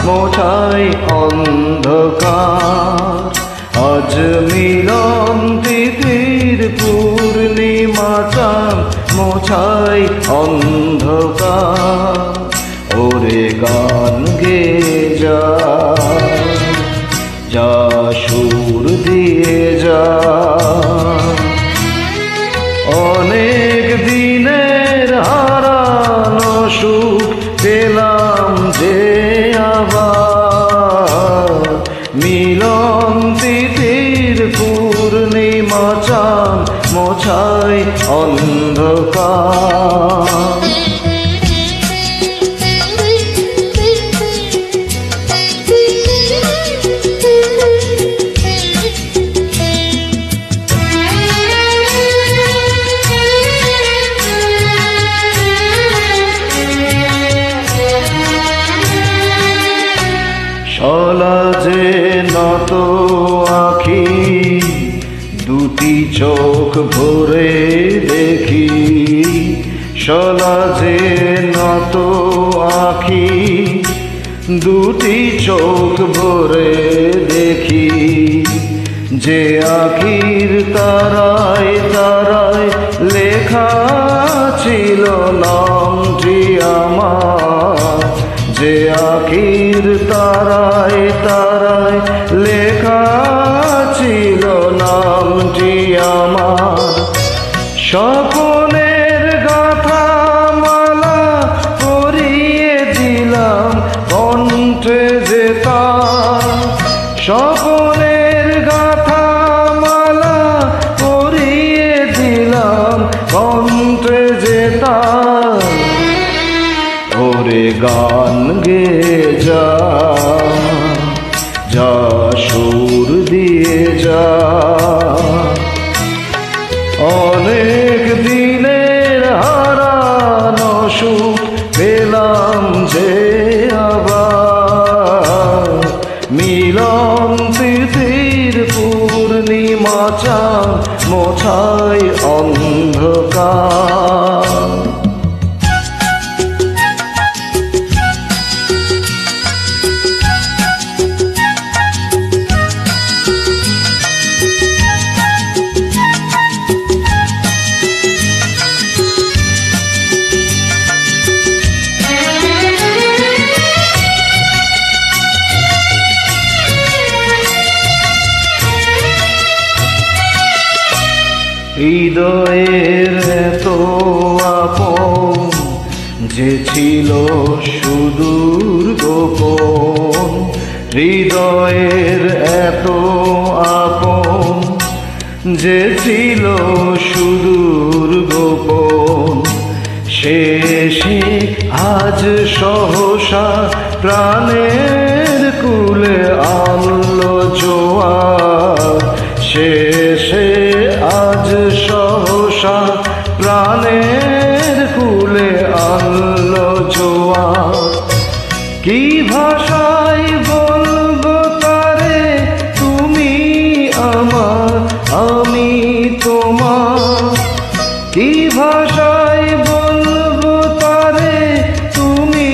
মোছাই অন্ধকার। আজ মিলন তিথির পূর্ণিমা চাঁদ মোছাই অন্ধকার। ওরে গান গেয়ে যা, যা সুর দিয়ে যা। অনেক দিনের হারানো সুখ পেলাম যে আবার। মিলন তিথির পূর্ণিমা চাঁদ মোছাই অন্ধকার। চলা যে নত আখি, দুটি চোখ ভরে দেখি। চলা যে নত আখি, দুটি চোখ ভরে দেখি। যে আখির তারায় তারায় লেখা ছিল নামটি আমার। যে আখির তারায় তারায় লেখা ছিল নামটি আমার। স্বপনের গাথা মালা পরিয়ে দিলাম কণ্ঠে যে তার। স্বপনের গাথা মালা পরিয়ে দিলাম কণ্ঠে যে তার। ওরে গান গেয়ে যা, যা সুর দিয়ে যা। অনেক দিনের হারানো সুখ পেলাম যে আবার। মিলন তিথির পূর্ণিমা চাঁদ মোছাই অন্ধকার। হৃদয়ের এত আপন যে ছিল সুদূর গোপন। হৃদয়ের এত আপন যে ছিল সুদূর গোপন। শেষে আজ সহসা প্রাণের কুলে আনলো জোয়ার। শেষে আজ সহসা প্রাণের কুলে আনলো জোয়ার। কি ভাষায় বলবো তারে তুমি আমার আমি তোমার। কি ভাষায় বলবো তারে তুমি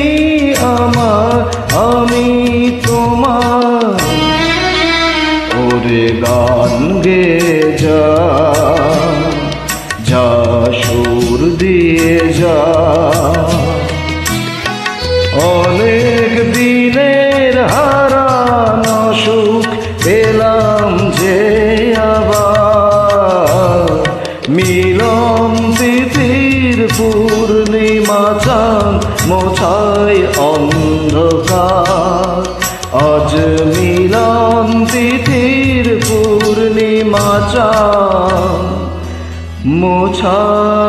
আমার আমি তোমার। ওরে গান গেয়ে যা, যা সুর দিয়ে যা। অনেক দিনের হারানো সুখ পেলাম যে আবার। মিলন তিথির পূর্ণিমা চাঁদ মোছাই অন্ধকার। আজ মিলন তিথির পূর্ণিমা চাঁদ মোছাই